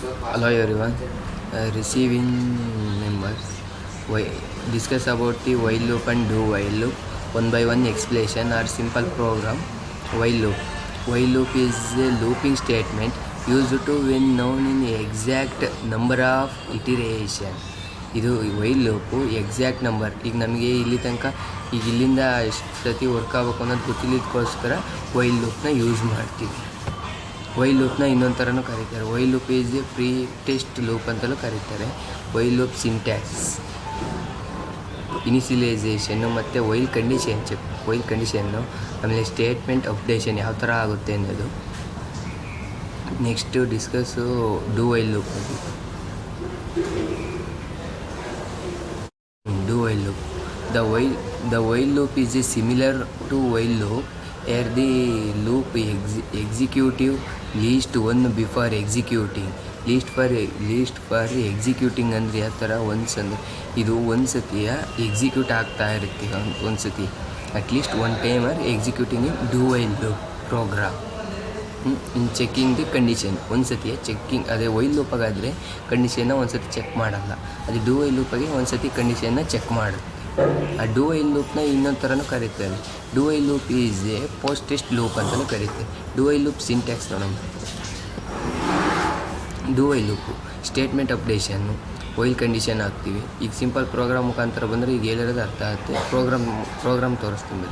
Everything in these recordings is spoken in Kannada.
Hello everyone. Receiving members. Discuss about the while loop and do while loop. One by one explanation or simple program. While loop. While loop is a looping statement used to when known in exact number of iteration. ಇದು ವೈಲ್ ಲೂಪು ಎಕ್ಸಾಕ್ಟ್ ನಂಬರ್. ಈಗ ನಮಗೆ ಇಲ್ಲಿ ತನಕ ಈಗ ಇಲ್ಲಿಂದ ಎಷ್ಟು ಸತಿ ವರ್ಕ್ ಆಗಬೇಕು ಅನ್ನೋದು ಗೊತ್ತಿಲ್ಲದಕ್ಕೋಸ್ಕರ ವೈಲ್ ಲೂಪ್ನ ಯೂಸ್ ಮಾಡ್ತೀವಿ. ವೈಲ್ ಲೂಪ್ನ ಇನ್ನೊಂದು ಥರನೂ ಕರೀತಾರೆ. While loop is a pre test loop ಅಂತಲೂ ಕರೀತಾರೆ. ವೈಲ್ ಲೂಪ್ ಸಿಂಟ್ಯಾಕ್ಸ್, ಇನಿಷಿಯಲೈಸೇಷನ್ನು ಮತ್ತು ವೈಲ್ ಕಂಡೀಷನ್ನು, ಆಮೇಲೆ ಸ್ಟೇಟ್ಮೆಂಟ್ ಅಪ್ಡೇಷನ್ ಯಾವ ಥರ ಆಗುತ್ತೆ ಅನ್ನೋದು. Next discuss do while loop ಬಗ್ಗೆ. Do while loop. The while loop is similar to while loop, where the loop executive least one before executing. least for executing ಅಂದರೆ ಯಾವ ಥರ ಇದು ಒಂದು ಸತಿಯ ಎಕ್ಸಿಕ್ಯೂಟ್ ಆಗ್ತಾ ಇರುತ್ತೆ. ಒಂದು ಸತಿ at least one timer executing in do while loop program in checking the condition. ಒಂದು ಸತಿಯ ಚೆಕ್ಕಿಂಗ್. ಅದೇ ವೈಲ್ ಲೂಪಾಗಾದರೆ ಕಂಡೀಷನ್ನ ಒಂದು ಸತಿ ಚೆಕ್ ಮಾಡಲ್ಲ. ಅದು ಡೂ ವೈಲ್ ಲೂಪಾಗಿ ಒಂದು ಸತಿ ಕಂಡೀಷನ್ನ ಚೆಕ್ ಮಾಡುತ್ತೆ. ಆ ಡೂ ವೈಲ್ ಲೂಪ್ನ ಇನ್ನೊಂದು ಥರನೂ ಕರೀತಾರೆ. Do while loop is a post test loop ಅಂತಲೂ ಕರೀತಾರೆ. ಡೂ ವೈಲ್ ಲೂಪ್ ಸಿಂಟ್ಯಾಕ್ಸ್ ನೋಡೋಣ. ಡೂ ವೈಲ್ ಲೂಪು ಸ್ಟೇಟ್ಮೆಂಟ್ ಅಪ್ಡೇಷನ್ನು, ವೈಲ್ ಕಂಡೀಷನ್ ಹಾಕ್ತೀವಿ. ಈಗ ಸಿಂಪಲ್ ಪ್ರೋಗ್ರಾಮ್ ಮುಖಾಂತರ ಬಂದರೆ ಈಗ ಹೇಳಿರೋದು ಅರ್ಥ ಆಗುತ್ತೆ. ಪ್ರೋಗ್ರಾಮ್ ತೋರಿಸ್ತೀನಿ.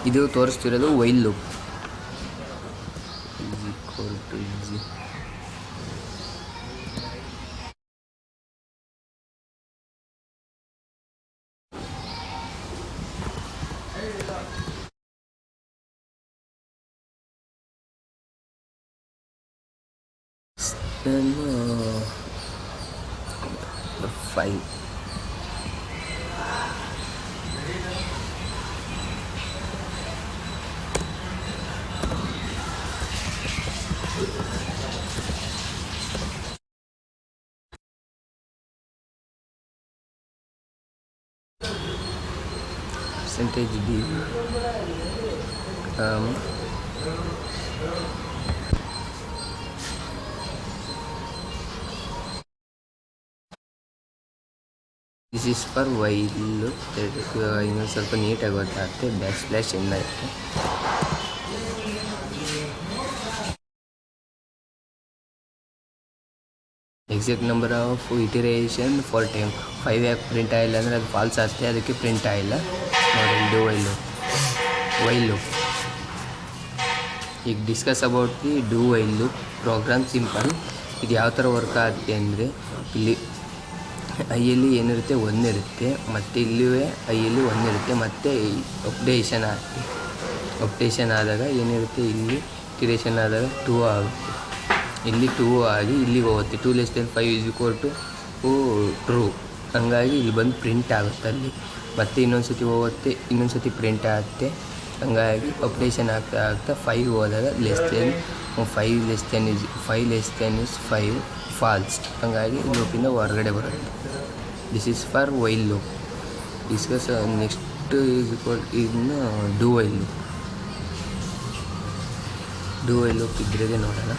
ಇದು ತೋರಿಸ್ತಿರೋದು while loop. Five percentage D this is for while loop. ಇನ್ನೊಂದು ಸ್ವಲ್ಪ ನೀಟಾಗಿ ಗೊತ್ತಾಗುತ್ತೆ. ಬ್ಯಾಕ್ / ಏನಾಗುತ್ತೆ. Exact number of iteration for time. 5 ಯಾಕೆ ಪ್ರಿಂಟ್ ಆಗಿಲ್ಲ ಅಂದರೆ ಅದು ಫಾಲ್ಸ್ ಆಗುತ್ತೆ, ಅದಕ್ಕೆ ಪ್ರಿಂಟ್ ಆಗಿಲ್ಲ. ನೋಡಿ ಡೂ ವೈಲ್ ಲೂಪ್. ಈಗ discuss about the do while loop program. Simple. ಇದು ಯಾವ ಥರ ವರ್ಕ್ ಆಗುತ್ತೆ ಅಂದರೆ, ಇಲ್ಲಿ ಐಯಲ್ಲಿ ಏನಿರುತ್ತೆ, 1 ಇರುತ್ತೆ, ಮತ್ತು ಇಲ್ಲಿಯೇ ಐಯಲ್ಲಿ 1 ಇರುತ್ತೆ, ಮತ್ತು ಅಪ್ಡೇಷನ್ ಆದಾಗ ಏನಿರುತ್ತೆ, ಇಲ್ಲಿ ಇಟಿರೇಷನ್ ಆದಾಗ 2 ಆಗುತ್ತೆ. ಇಲ್ಲಿ 2 ಆಗಿ ಇಲ್ಲಿಗೆ ಹೋಗುತ್ತೆ. 2 <5 = ಟ್ರೂ. ಹಂಗಾಗಿ ಇಲ್ಲಿ ಬಂದು ಪ್ರಿಂಟ್ ಆಗುತ್ತೆ ಅಲ್ಲಿ. ಮತ್ತು ಇನ್ನೊಂದು ಸತಿ ಹೋಗುತ್ತೆ, ಇನ್ನೊಂದು ಸತಿ ಪ್ರಿಂಟ್ ಆಗುತ್ತೆ. ಹಂಗಾಗಿ ಅಪ್ಡೇಷನ್ ಆಗ್ತಾ 5 ಹೋದಾಗ <5 ಫಾಲ್ಸ್. ಹಂಗಾಗಿ ಲೂಪಿಂದ ಹೊರಗಡೆ ಬರುತ್ತೆ. This is for while loop. Discuss next ಇನ್ನು do while loop. Do while loop ಇದ್ರಿಗೆ ನೋಡೋಣ.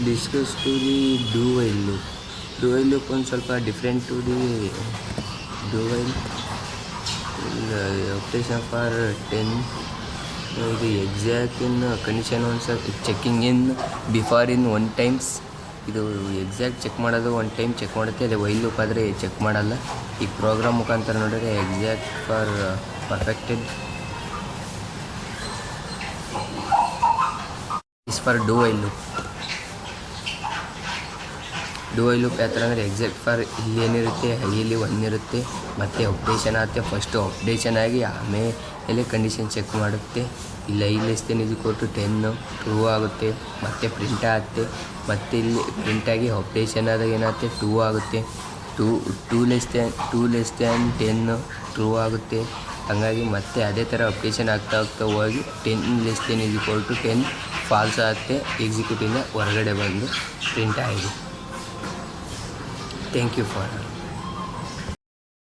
Discuss to the do while loop. Do while loop ಒಂದು ಸ್ವಲ್ಪ different to the do while updation for 10. ಇದು ಎಕ್ಸಾಕ್ಟ್ ಇನ್ ಕಂಡೀಷನ್ ಒಂದು checking in before in 1 times. ಇದು ಎಕ್ಸಾಕ್ಟ್ ಚೆಕ್ ಮಾಡೋದು 1 ಟೈಮ್ ಚೆಕ್ ಮಾಡುತ್ತೆ. ಅದೇ ವೈಲ್ ಲೂಪ್ ಆದರೆ ಚೆಕ್ ಮಾಡಲ್ಲ. ಈಗ ಪ್ರೋಗ್ರಾಮ್ ಮುಖಾಂತರ ನೋಡಿದ್ರೆ exact for perfected is for do while loop. Do while loop ಯಾವ ಥರ ಅಂದರೆ ಎಕ್ಸೆಪ್ಟ್ ಫಾರ್ ಇಲ್ಲಿ ಏನಿರುತ್ತೆ ಇಲ್ಲಿ 1 ಇರುತ್ತೆ, ಮತ್ತು ಅಪ್ಡೇಷನ್ ಆಗುತ್ತೆ. ಫಸ್ಟು ಅಪ್ಡೇಷನ್ ಆಗಿ ಆಮೇಲೆ ಕಂಡೀಷನ್ ಚೆಕ್ ಮಾಡುತ್ತೆ. ಇಲ್ಲ ಕೊಟ್ಟು 10 ಟ್ರೂ ಆಗುತ್ತೆ, ಮತ್ತೆ ಪ್ರಿಂಟ್ ಆಗುತ್ತೆ. ಮತ್ತು ಇಲ್ಲಿ ಪ್ರಿಂಟಾಗಿ ಅಪ್ಡೇಷನ್ ಆದಾಗ ಏನಾಗುತ್ತೆ 2 ಆಗುತ್ತೆ. ಟೂ ಲೆಸ್ ದ್ಯಾನ್ 10 ಟ್ರೂ ಆಗುತ್ತೆ. ಹಾಗಾಗಿ ಮತ್ತೆ ಅದೇ ಥರ ಅಪ್ಡೇಷನ್ ಆಗ್ತಾ ಹೋಗಿ 10 ಫಾಲ್ಸ್ ಆಗುತ್ತೆ. ಎಕ್ಸಿಕ್ಯೂಟಿಂದ ಹೊರಗಡೆ ಬಂದು ಪ್ರಿಂಟ್ ಆಗಿದೆ. Thank you for